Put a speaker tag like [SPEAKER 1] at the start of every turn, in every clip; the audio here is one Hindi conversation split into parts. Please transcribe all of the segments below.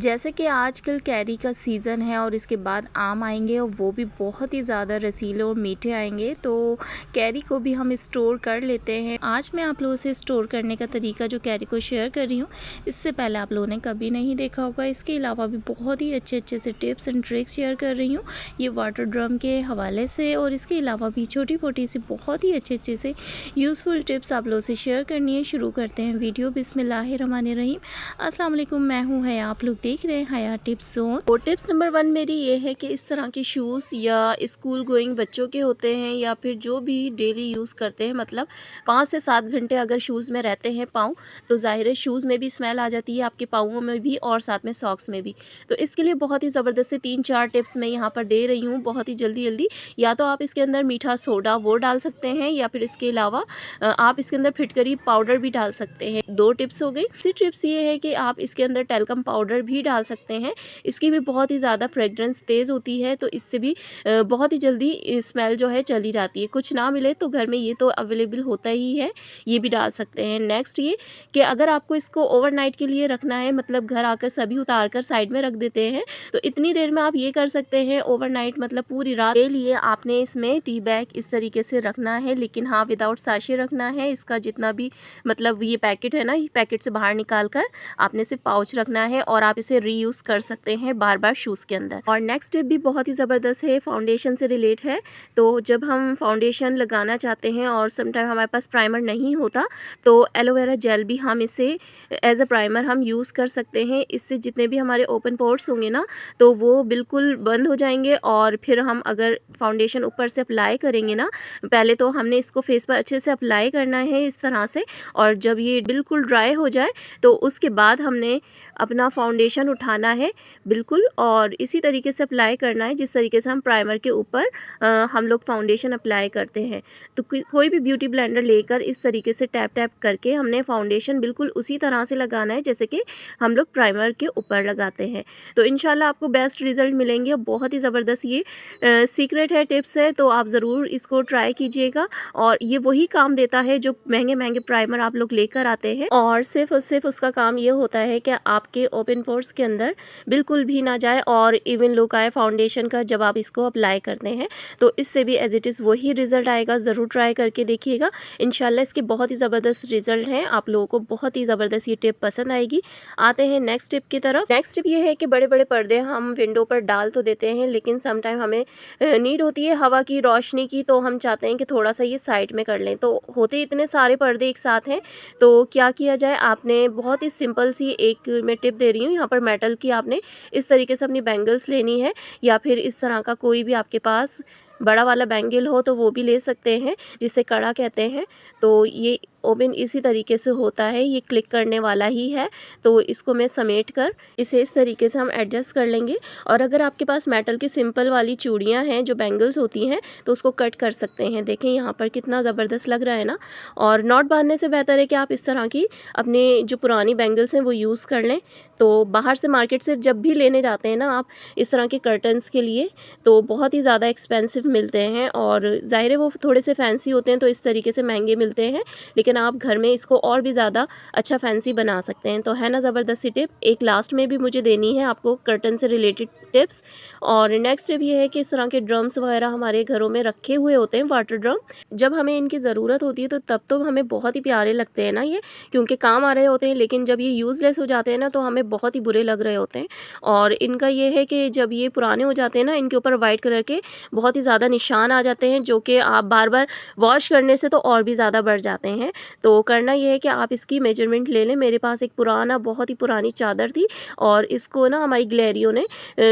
[SPEAKER 1] जैसे कि आजकल कैरी का सीज़न है और इसके बाद आम आएंगे और वो भी बहुत ही ज़्यादा रसीले और मीठे आएंगे, तो कैरी को भी हम स्टोर कर लेते हैं। आज मैं आप लोगों से स्टोर करने का तरीका जो कैरी को शेयर कर रही हूँ, इससे पहले आप लोगों ने कभी नहीं देखा होगा। इसके अलावा भी बहुत ही अच्छे से टिप्स एंड ट्रिक्स शेयर कर रही हूँ ये वाटर ड्रम के हवाले से, और इसके अलावा भी छोटी मोटी सी बहुत ही अच्छे से यूज़फुल टिप्स आप लोगों से शेयर करनी है। शुरू करते हैं वीडियो। बिस्मिल्लाहिर्रहमानिर्रहीम। अस्सलाम वालेकुम, मैं हूँ हया, आप लोग देख रहे हैं हया टिप्स जोन। और टिप्स नंबर 1 मेरी ये है कि इस तरह के शूज़ या स्कूल गोइंग बच्चों के होते हैं या फिर जो भी डेली यूज़ करते हैं, मतलब 5 से 7 घंटे अगर शूज़ में रहते हैं पाँव, तो ज़ाहिर है शूज़ में भी स्मेल आ जाती है, आपके पाँवों में भी और साथ में सॉक्स में भी। तो इसके लिए बहुत ही ज़बरदस्त 3-4 टिप्स मैं यहाँ पर दे रही हूँ, बहुत ही जल्दी। या तो आप इसके अंदर मीठा सोडा वो डाल सकते हैं, या फिर इसके अलावा आप इसके अंदर फिटकरी पाउडर भी डाल सकते हैं। 2 टिप्स हो गई। तीसरी टिप्स ये है कि आप इसके अंदर टेल्कम पाउडर भी डाल सकते हैं। इसकी भी बहुत ही ज़्यादा फ्रेगरेंस तेज़ होती है, तो इससे भी बहुत ही जल्दी स्मेल जो है चली जाती है। कुछ ना मिले तो घर में ये तो अवेलेबल होता ही है, ये भी डाल सकते हैं। नेक्स्ट ये कि अगर आपको इसको ओवरनाइट के लिए रखना है, मतलब घर आकर सभी उतार कर साइड में रख देते हैं, तो इतनी देर में आप ये कर सकते हैं। ओवरनाइट मतलब पूरी रात के लिए आपने इसमें टी बैग इस तरीके से रखना है, लेकिन हाँ विदाउट साशे रखना है। इसका जितना भी मतलब ये पैकेट है ना, ये पैकेट से बाहर निकाल कर आपने सिर्फ पाउच रखना है, और आप इसे रीयूज़ कर सकते हैं बार बार शूज़ के अंदर। और नेक्स्ट टिप भी बहुत ही ज़बरदस्त है, फाउंडेशन से रिलेट है। तो जब हम फाउंडेशन लगाना चाहते हैं और समटाइम हमारे पास प्राइमर नहीं होता, तो एलोवेरा जेल भी हम इसे एज अ प्राइमर हम यूज़ कर सकते हैं। इससे जितने भी हमारे ओपन पोर्स होंगे ना, तो वो बिल्कुल बंद हो जाएंगे। और फिर हम अगर फाउंडेशन ऊपर से अप्लाई करेंगे ना, पहले तो हमने इसको फेस पर अच्छे से अप्लाई करना है इस तरह से, और जब ये बिल्कुल ड्राई हो जाए तो उसके बाद हमने अपना फाउंडेशन उठाना है बिल्कुल, और इसी तरीके से अप्लाई करना है जिस तरीके से हम प्राइमर के ऊपर हम लोग फाउंडेशन अप्लाई करते हैं। तो कोई भी ब्यूटी ब्लेंडर लेकर इस तरीके से टैप टैप करके हमने फाउंडेशन बिल्कुल उसी तरह से लगाना है जैसे कि हम लोग प्राइमर के ऊपर लगाते हैं। तो इंशाल्लाह आपको बेस्ट रिज़ल्ट मिलेंगे। बहुत ही ज़बरदस्त ये सीक्रेट है, टिप्स है, तो आप ज़रूर इसको ट्राई कीजिएगा। और ये वही काम देता है जो महंगे प्राइमर आप लोग लेकर आते हैं, और सिर्फ उसका काम ये होता है कि आपके ओपन पोर्स के अंदर बिल्कुल भी ना जाए और इवन लुक आए फाउंडेशन का जब आप इसको अप्लाई करते हैं। तो इससे भी एज इट इज़ वही रिज़ल्ट आएगा। ज़रूर ट्राई करके देखिएगा, इंशाल्लाह इसके बहुत ही ज़बरदस्त रिज़ल्ट हैं। आप लोगों को बहुत ही ज़बरदस्त ये टिप पसंद आएगी। आते हैं नेक्स्ट टिप की तरफ। नेक्स्ट टिप ये है कि बड़े बड़े पर्दे हम विंडो पर डाल तो देते हैं, लेकिन समटाइम हमें नीड होती है हवा की रोशनी की, तो हम चाहते हैं कि थोड़ा सा ये साइड में कर लें। तो होते इतने सारे पर्दे एक साथ हैं, तो क्या किया जाए, आपने बहुत ही सिंपल सी एक मैं टिप दे रही हूँ यहाँ पर। मेटल की आपने इस तरीके से अपनी बैंगल्स लेनी है, या फिर इस तरह का कोई भी आपके पास बड़ा वाला बैंगल हो तो वो भी ले सकते हैं, जिसे कड़ा कहते हैं। तो ये ओवन इसी तरीके से होता है, ये क्लिक करने वाला ही है। तो इसको मैं समेट कर इसे इस तरीके से हम एडजस्ट कर लेंगे। और अगर आपके पास मेटल की सिंपल वाली चूड़ियाँ हैं जो बैंगल्स होती हैं, तो उसको कट कर सकते हैं। देखें यहाँ पर कितना ज़बरदस्त लग रहा है ना। और नॉट बांधने से बेहतर है कि आप इस तरह की अपने जो पुरानी बैंगल्स हैं वो यूज़ कर लें। तो बाहर से मार्केट से जब भी लेने जाते हैं ना आप इस तरह के कर्टन्स के लिए, तो बहुत ही ज़्यादा एक्सपेंसिव मिलते हैं, और ज़ाहिर है वो थोड़े से फैंसी होते हैं, तो इस तरीके से महंगे मिलते हैं। लेकिन आप घर में इसको और भी ज़्यादा अच्छा फैंसी बना सकते हैं। तो है ना ज़बरदस्त सी टिप। एक लास्ट में भी मुझे देनी है आपको कर्टन से रिलेटेड टिप्स। और नेक्स्ट टिप ये है कि इस तरह के ड्रम्स वगैरह हमारे घरों में रखे हुए होते हैं, वाटर ड्रम। जब हमें इनकी ज़रूरत होती है तो तब तो हमें बहुत ही प्यारे लगते हैं ना ये, क्योंकि काम आ रहे होते हैं। लेकिन जब ये यूज़लेस हो जाते हैं ना, तो हमें बहुत ही बुरे लग रहे होते हैं। और इनका ये है कि जब ये पुराने हो जाते हैं ना, इनके ऊपर वाइट कलर के बहुत ही ज़्यादा निशान आ जाते हैं, जो कि आप बार बार वॉश करने से तो और भी ज़्यादा बढ़ जाते हैं। तो करना ये है कि आप इसकी मेजरमेंट ले लें। मेरे पास एक बहुत ही पुरानी चादर थी, और इसको ना हमारी गिलहरियों ने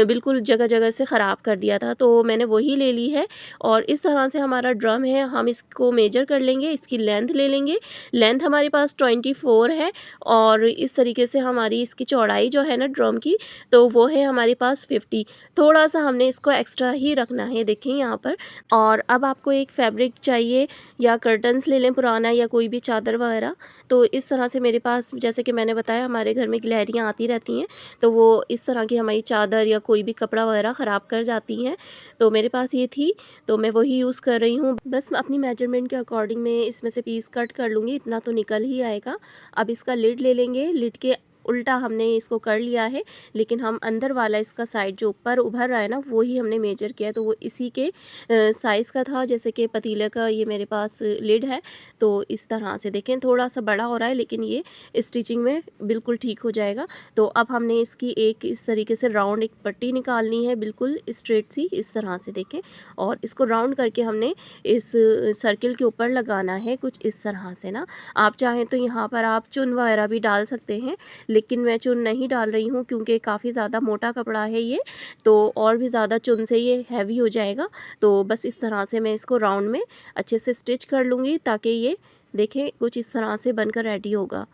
[SPEAKER 1] बिल्कुल जगह जगह से ख़राब कर दिया था, तो मैंने वही ले ली है। और इस तरह से हमारा ड्रम है, हम इसको मेजर कर लेंगे, इसकी लेंथ ले लेंगे। लेंथ हमारे पास 24 है, और इस तरीके से हमारी इसकी चौड़ाई जो है ना ड्रम की, तो वो है हमारे पास 50। थोड़ा सा हमने इसको एक्स्ट्रा ही रखना है, देखें यहाँ पर। और अब आपको एक फैब्रिक चाहिए, या कर्टन्स ले लें पुराना, या कोई भी चादर वगैरह। तो इस तरह से मेरे पास, जैसे कि मैंने बताया, हमारे घर में गिलहरियाँ आती रहती हैं, तो वो इस तरह की हमारी चादर या कोई भी कपड़ा वगैरह ख़राब कर जाती हैं। तो मेरे पास ये थी, तो मैं वही यूज़ कर रही हूँ। बस अपनी मेजरमेंट के अकॉर्डिंग मैं इसमें से पीस कट कर लूँगी, इतना तो निकल ही आएगा। अब इसका लिड ले लेंगे, लिड के
[SPEAKER 2] उल्टा हमने इसको कर लिया है, लेकिन हम अंदर वाला इसका साइड जो ऊपर उभर रहा है ना, वो ही हमने मेजर किया है। तो वो इसी के साइज़ का था, जैसे कि पतीले का ये मेरे पास लिड है। तो इस तरह से देखें थोड़ा सा बड़ा हो रहा है, लेकिन ये स्टिचिंग में बिल्कुल ठीक हो जाएगा। तो अब हमने इसकी एक इस तरीके से राउंड एक पट्टी निकालनी है, बिल्कुल स्ट्रेट सी इस तरह से देखें, और इसको राउंड करके हमने इस सर्किल के ऊपर लगाना है कुछ इस तरह से ना। आप चाहें तो यहाँ पर आप चुन वगैरह भी डाल सकते हैं, लेकिन मैं चुन नहीं डाल रही हूँ क्योंकि काफ़ी ज़्यादा मोटा कपड़ा है ये, तो और भी ज़्यादा चुन से ये हैवी हो जाएगा। तो बस इस तरह से मैं इसको राउंड में अच्छे से स्टिच कर लूँगी, ताकि ये देखें कुछ इस तरह से बनकर रेडी होगा।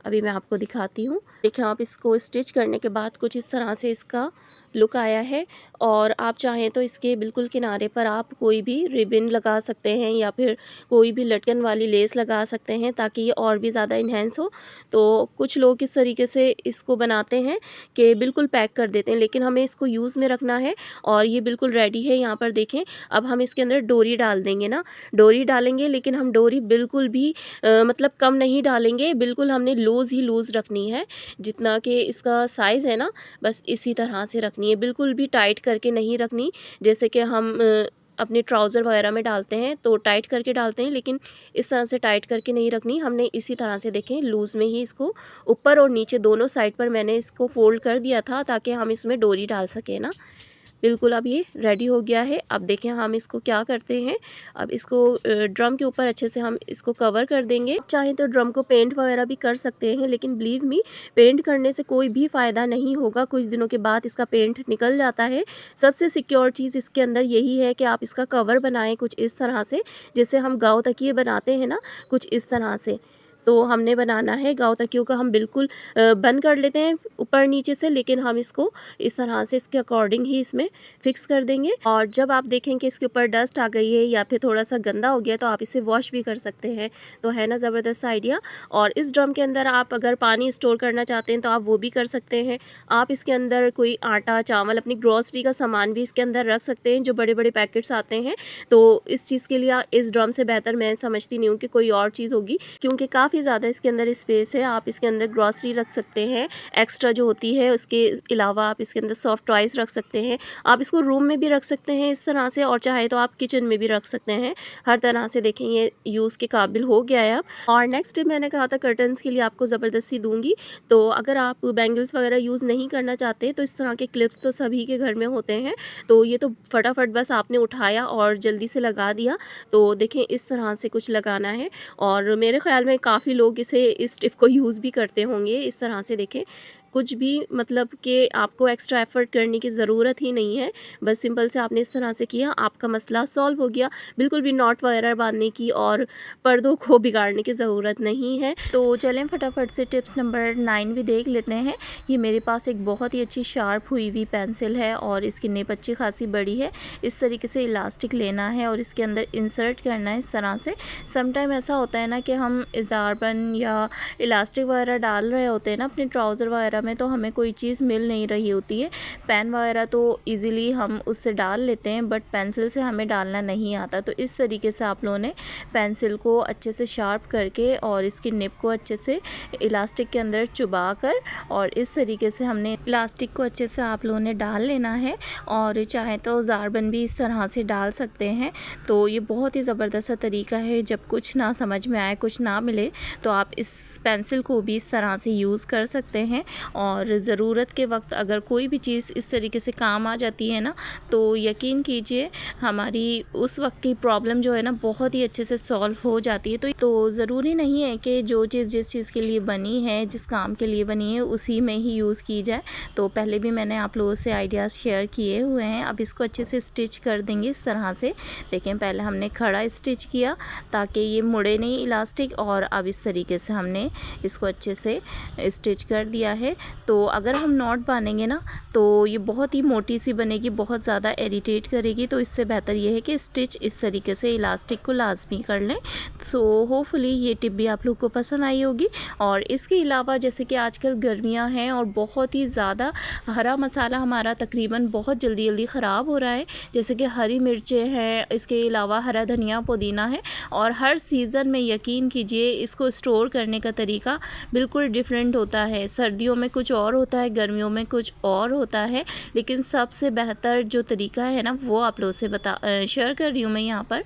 [SPEAKER 2] अभी मैं आपको दिखाती हूँ। देखें आप इसको स्टिच करने के बाद कुछ इस तरह से इसका लुक आया है, और आप चाहें तो इसके बिल्कुल किनारे पर आप कोई भी रिबन लगा सकते हैं या फिर कोई भी लटकन वाली लेस लगा सकते हैं, ताकि ये और भी ज़्यादा इन्हेंस हो। तो कुछ लोग इस तरीके से इसको बनाते हैं कि बिल्कुल पैक कर देते हैं, लेकिन हमें इसको यूज़ में रखना है। और ये बिल्कुल रेडी है, यहाँ पर देखें। अब हम इसके अंदर डोरी डाल देंगे ना, डोरी डालेंगे, लेकिन हम डोरी बिल्कुल भी मतलब कम नहीं डालेंगे, बिल्कुल हमने लूज़ ही लूज़ रखनी है। जितना कि इसका साइज़ है ना, बस इसी तरह से रखनी है, बिल्कुल भी टाइट करके नहीं रखनी। जैसे कि हम अपने ट्राउज़र वगैरह में डालते हैं तो टाइट करके डालते हैं, लेकिन इस तरह से टाइट करके नहीं रखनी हमने। इसी तरह से देखें लूज़ में ही इसको ऊपर और नीचे दोनों साइड पर मैंने इसको फ़ोल्ड कर दिया था, ताकि हम इसमें डोरी डाल सकें ना। बिल्कुल अब ये रेडी हो गया है। अब देखें हम इसको क्या करते हैं, अब इसको ड्रम के ऊपर अच्छे से हम इसको कवर कर देंगे। चाहे तो ड्रम को पेंट वगैरह भी कर सकते हैं, लेकिन बिलीव मी पेंट करने से कोई भी फ़ायदा नहीं होगा, कुछ दिनों के बाद इसका पेंट निकल जाता है। सबसे सिक्योर चीज़ इसके अंदर यही है कि आप इसका कवर बनाएं कुछ इस तरह से, जैसे हम गाँव तकिए बनाते हैं ना, कुछ इस तरह से। तो हमने बनाना है गाँव तकियों का, हम बिल्कुल बंद कर लेते हैं ऊपर नीचे से, लेकिन हम इसको इस तरह से इसके अकॉर्डिंग ही इसमें फिक्स कर देंगे। और जब आप देखें कि इसके ऊपर डस्ट आ गई है या फिर थोड़ा सा गंदा हो गया, तो आप इसे वॉश भी कर सकते हैं। तो है ना ज़बरदस्त आइडिया। और इस ड्रम के अंदर आप अगर पानी स्टोर करना चाहते हैं तो आप वो भी कर सकते हैं। आप इसके अंदर कोई आटा चावल अपनी ग्रॉसरी का सामान भी इसके अंदर रख सकते हैं, जो बड़े बड़े पैकेट्स आते हैं। तो इस चीज़ के लिए इस ड्रम से बेहतर मैं समझती नहीं हूँ कि कोई और चीज़ होगी, क्योंकि काफ़ी ज़्यादा इसके अंदर स्पेस है। आप इसके अंदर ग्रॉसरी रख सकते हैं एक्स्ट्रा जो होती है, उसके अलावा आप इसके अंदर सॉफ्ट टॉयज़ रख सकते हैं। आप इसको रूम में भी रख सकते हैं इस तरह से, और चाहे तो आप किचन में भी रख सकते हैं। हर तरह से देखें ये यूज़ के काबिल हो गया है अब। और नेक्स्ट मैंने कहा था कर्टन्स के लिए आपको ज़बरदस्ती दूंगी, तो अगर आप बैंगल्स वगैरह यूज़ नहीं करना चाहते तो इस तरह के क्लिप्स तो सभी के घर में होते हैं। तो ये तो फटाफट बस आपने उठाया और जल्दी से लगा दिया। तो देखें इस तरह से कुछ लगाना है, और मेरे ख्याल में काफ़ी लोग इस टिप को यूज़ भी करते होंगे। इस तरह से देखें कुछ भी मतलब कि आपको एक्स्ट्रा एफ़र्ट करने की ज़रूरत ही नहीं है, बस सिंपल से आपने इस तरह से किया, आपका मसला सॉल्व हो गया। बिल्कुल भी नॉट वगैरह बांधने की और पर्दों को बिगाड़ने की ज़रूरत नहीं है। तो चलें फटाफट से टिप्स नंबर 9 भी देख लेते हैं। ये मेरे पास एक बहुत ही अच्छी शार्प हुई हुई पेंसिल है, और इसकी निब अच्छी खासी बड़ी है। इस तरीके से इलास्टिक लेना है और इसके अंदर इंसर्ट करना है इस तरह से। समटाइम ऐसा होता है ना कि हम इजारबन या इलास्टिक वगैरह डाल रहे होते हैं ना अपने ट्राउज़र वगैरह में, तो हमें कोई चीज़ मिल नहीं रही होती है। पेन वगैरह तो इजीली हम उससे डाल लेते हैं, बट पेंसिल से हमें डालना नहीं आता। तो इस तरीके से आप लोगों ने पेंसिल को अच्छे से शार्प करके और इसकी निब को अच्छे से इलास्टिक के अंदर चुबा कर, और इस तरीके से हमने इलास्टिक को अच्छे से आप लोगों ने डाल लेना है। और चाहे तो ज़ारबन भी इस तरह से डाल सकते हैं। तो ये बहुत ही ज़बरदस्त तरीका है, जब कुछ ना समझ में आए, कुछ ना मिले, तो आप इस पेंसिल को भी इस तरह से यूज़ कर सकते हैं। और ज़रूरत के वक्त अगर कोई भी चीज़ इस तरीके से काम आ जाती है ना, तो यकीन कीजिए हमारी उस वक्त की प्रॉब्लम जो है ना बहुत ही अच्छे से सॉल्व हो जाती है। तो ज़रूरी नहीं है कि जो चीज़ जिस चीज़ के लिए बनी है, जिस काम के लिए बनी है, उसी में ही यूज़ की जाए। तो पहले भी मैंने आप लोगों से आइडियाज़ शेयर किए हुए हैं। अब इसको अच्छे से स्टिच कर देंगे इस तरह से। देखें पहले हमने खड़ा स्टिच किया ताकि ये मुड़े नहीं इलास्टिक, और अब इस तरीके से हमने इसको अच्छे से स्टिच कर दिया है।
[SPEAKER 1] तो अगर हम नॉट बांधेंगे ना तो ये बहुत ही मोटी सी बनेगी, बहुत ज़्यादा इरिटेट करेगी। तो इससे बेहतर ये है कि स्टिच इस तरीके से इलास्टिक को लाजमी कर लें। सो होपफुली ये टिप भी आप लोग को पसंद आई होगी। और इसके अलावा जैसे कि आजकल गर्मियां हैं और बहुत ही ज़्यादा हरा मसाला हमारा तकरीबन बहुत जल्दी जल्दी ख़राब हो रहा है, जैसे कि हरी मिर्चें हैं, इसके अलावा हरा धनिया पुदीना है। और हर सीज़न में यकीन कीजिए इसको स्टोर करने का तरीका बिल्कुल डिफरेंट होता है। सर्दियों में कुछ और होता है, गर्मियों में कुछ और होता है, लेकिन सबसे बेहतर जो तरीका है ना वो आप लोगों से शेयर कर रही हूँ मैं यहाँ पर।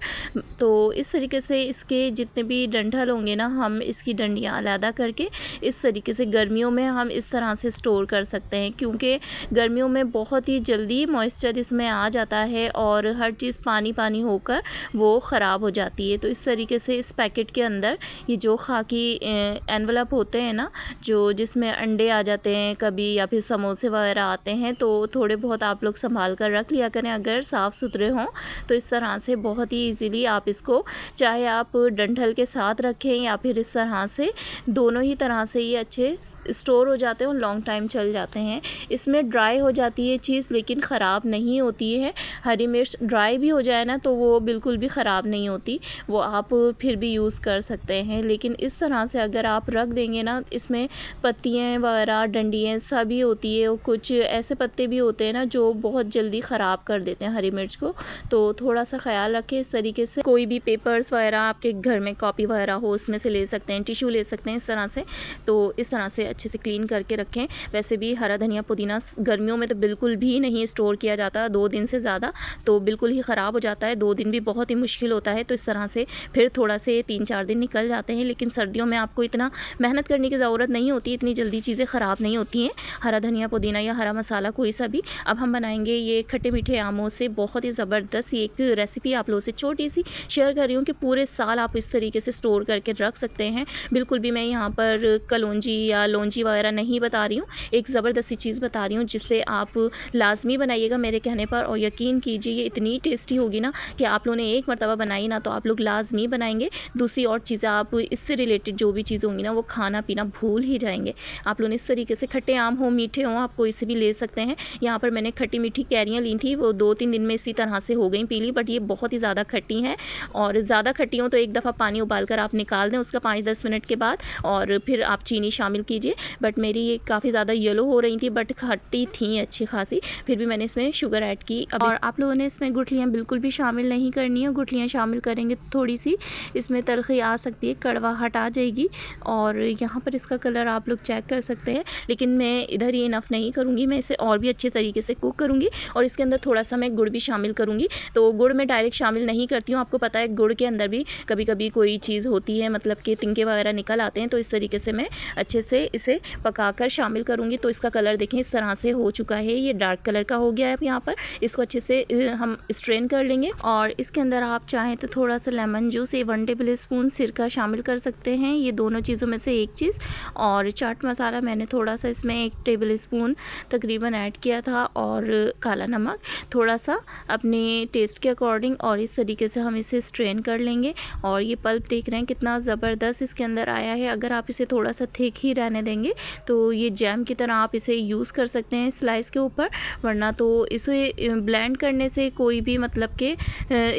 [SPEAKER 1] तो इस तरीके से इसके जितने भी डंठल होंगे ना, हम इसकी डंडियाँ अलहदा करके इस तरीके से गर्मियों में हम इस तरह से स्टोर कर सकते हैं, क्योंकि गर्मियों में बहुत ही जल्दी मॉइस्चर इसमें आ जाता है और हर चीज़ पानी पानी होकर वो ख़राब हो जाती है। तो इस तरीके से इस पैकेट के अंदर ये जो खाकी एनवलप होते हैं ना, जो जिसमें अंडे आ जाते हैं कभी या फिर समोसे वगैरह आते हैं, तो थोड़े बहुत आप लोग संभाल कर रख लिया करें अगर साफ़ सुथरे हों। तो इस तरह से बहुत ही इजीली आप इसको, चाहे आप डंठल के साथ रखें या फिर इस तरह से, दोनों ही तरह से ये अच्छे स्टोर हो जाते हैं और लॉन्ग टाइम चल जाते हैं। इसमें ड्राई हो जाती है चीज़ लेकिन ख़राब नहीं होती है। हरी मिर्च ड्राई भी हो जाए ना तो वो बिल्कुल भी ख़राब नहीं होती, वो आप फिर भी यूज़ कर सकते हैं। लेकिन इस तरह से अगर आप रख देंगे ना, इसमें पत्तियाँ वगैरह डंडियाँ सभी होती है और कुछ ऐसे पत्ते भी होते हैं ना जो बहुत जल्दी ख़राब कर देते हैं हरी मिर्च को। तो थोड़ा सा ख्याल रखें इस तरीके से। कोई भी पेपर्स वगैरह आपके घर में, कॉपी वगैरह हो, उसमें से ले सकते हैं, टिश्यू ले सकते हैं इस तरह से। तो इस तरह से अच्छे से क्लीन करके रखें। वैसे भी हरा धनिया पुदीना गर्मियों में तो बिल्कुल भी नहीं स्टोर किया जाता, 2 दिन से ज़्यादा तो बिल्कुल ही ख़राब हो जाता है। 2 दिन भी बहुत ही मुश्किल होता है। तो इस तरह से फिर थोड़ा से 3-4 दिन निकल जाते हैं। लेकिन सर्दियों में आपको इतना मेहनत करने की ज़रूरत नहीं होती, इतनी जल्दी चीज़ें ख़राब नहीं होती हैं। हरा धनिया पुदीना या हरा मसाला कोई सा भी। अब हम बनाएंगे ये खट्टे मीठे आमों से बहुत ही ज़बरदस्त एक रेसिपी आप लोगों से छोटी सी शेयर कर रही हूँ कि पूरे साल आप इस तरीके से स्टोर करके रख सकते हैं। बिल्कुल भी मैं यहाँ पर कलौंजी या लौंजी वगैरह नहीं बता रही हूँ, एक ज़बरदस्ती चीज़ बता रही हूँ जिससे आप लाजमी बनाइएगा मेरे कहने पर। और यकीन कीजिए ये इतनी टेस्टी होगी ना कि आप लोगों ने एक मरतबा बनाई ना तो आप लोग लाजमी बनाएंगे। दूसरी और चीज़ें आप इससे रिलेटेड जो भी चीज़ होंगी ना वो खाना पीना भूल ही जाएंगे। आप लोगों ने इस तरीके से खट्टे आम हो, मीठे हों, आप कोई से भी ले सकते हैं। यहाँ पर मैंने खट्टी मीठी कैरियाँ ली थी, वो 2-3 दिन में इसी तरह से हो गई पीली, बट ये बहुत ही ज़्यादा खट्टी हैं। और ज़्यादा खट्टी हों तो एक दफ़ा पानी उबाल कर आप निकाल दें उसका 5-10 मिनट के बाद, और फिर आप चीनी शामिल कीजिए। बट मेरी ये काफ़ी ज़्यादा येलो हो रही थी बट खट्टी थी अच्छी खासी, फिर भी मैंने इसमें शुगर ऐड की। और आप लोगों ने इसमें गुठलियाँ बिल्कुल भी शामिल नहीं करनी है। गुठलियाँ शामिल करेंगे तो थोड़ी सी इसमें तलखी आ सकती है, कड़वाहट आ जाएगी। और यहाँ पर इसका कलर आप लोग चेक कर सकते हैं, लेकिन मैं इधर ये इनफ नहीं करूँगी, मैं इसे और भी अच्छे तरीके से कुक करूँगी। और इसके अंदर थोड़ा सा मैं गुड़ भी शामिल करूँगी। तो गुड़ मैं डायरेक्ट शामिल नहीं करती हूँ, आपको पता है गुड़ के अंदर भी कभी कभी कोई चीज़ होती है, मतलब कि तिनके वगैरह निकल आते हैं। तो इस तरीके से मैं अच्छे से इसे पकाकर शामिल करूँगी। तो इसका कलर देखें इस तरह से हो चुका है, ये डार्क कलर का हो गया है। अब यहाँ पर इसको अच्छे से हम स्ट्रेन कर लेंगे। और इसके अंदर आप चाहें तो थोड़ा सा लेमन जूस, 1 टेबल स्पून सिरका शामिल कर सकते हैं, ये दोनों चीज़ों में से एक चीज़। और चाट मसाला मैंने थोड़ा सा इसमें 1 टेबल स्पून तकरीबन ऐड किया था, और काला नमक थोड़ा सा अपने टेस्ट के अकॉर्डिंग। और इस तरीके से हम इसे स्ट्रेन कर लेंगे। और ये पल्प देख रहे हैं कितना ज़बरदस्त इसके अंदर आया है। अगर आप इसे थोड़ा सा थिक ही रहने देंगे तो ये जैम की तरह आप इसे यूज़ कर सकते हैं स्लाइस के ऊपर, वरना तो इसे ब्लेंड करने से कोई भी मतलब कि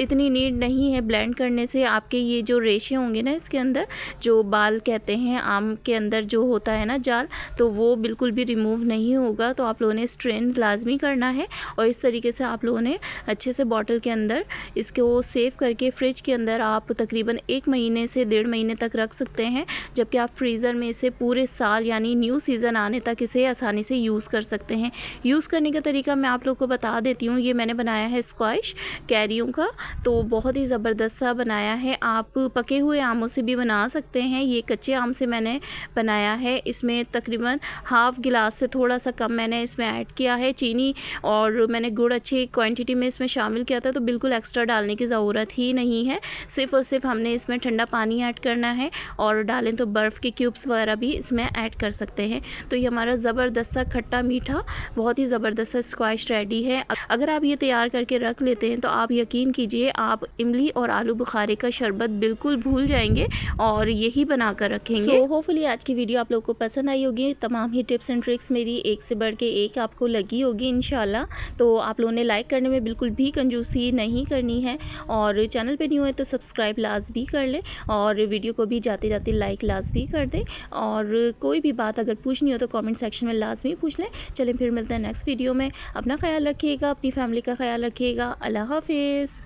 [SPEAKER 1] इतनी नीड नहीं है। ब्लेंड करने से आपके ये जो रेशे होंगे ना, इसके अंदर जो बाल कहते हैं आम के अंदर जो होता है ना जाल, तो वो बिल्कुल भी रिमूव नहीं होगा। तो आप लोगों ने स्ट्रेन लाजमी करना है। और इस तरीके से आप लोगों ने अच्छे से बॉटल के अंदर इसको सेव करके फ्रिज के अंदर आप तकरीबन 1 महीने से 1.5 महीने तक रख सकते हैं, जबकि आप फ्रीज़र में इसे पूरे साल यानी न्यू सीज़न आने तक इसे आसानी से यूज़ कर सकते हैं। यूज़ करने का तरीका मैं आप लोग को बता देती हूँ। ये मैंने बनाया है स्क्वैश कैरियों का, तो बहुत ही ज़बरदस्त सा बनाया है। आप पके हुए आमों से भी बना सकते हैं, ये कच्चे आम से मैंने बनाया है। इसमें तकरीबन हाफ़ गिलास से थोड़ा सा कम मैंने इसमें ऐड किया है चीनी, और मैंने गुड़ अच्छी क्वांटिटी में इसमें शामिल किया था, तो बिल्कुल एक्स्ट्रा डालने की ज़रूरत ही नहीं है। सिर्फ़ और सिर्फ हमने इसमें ठंडा पानी ऐड करना है, और डालें तो बर्फ़ के क्यूब्स वगैरह भी इसमें ऐड कर सकते हैं। तो ये हमारा ज़बरदस्त सा खट्टा मीठा बहुत ही ज़बरदस्त सा स्क्वैश रेडी है। अगर आप ये तैयार करके रख लेते हैं तो आप यकीन कीजिए आप इमली और आलू बुखारे का शरबत बिल्कुल भूल जाएंगे और यही बना कर रखेंगे। सो होपफुली आज की वीडियो आप लोगों को पसंद आई होगी। तमाम ही टिप्स एंड ट्रिक्स मेरी एक से बढ़ के एक आपको लगी होगी इंशाल्लाह। तो आप लोगों ने लाइक करने में बिल्कुल भी कंजूसी नहीं करनी है, और चैनल पे न्यू है तो सब्सक्राइब लाजमी कर लें, और वीडियो को भी जाते जाते लाइक लाजमी कर दें। और कोई भी बात अगर पूछनी हो तो कमेंट सेक्शन में लाजमी पूछ लें। चलें फिर मिलते हैं नेक्स्ट वीडियो में। अपना ख्याल रखिएगा, अपनी फैमिली का ख्याल रखिएगा। अल्लाह हाफिज़।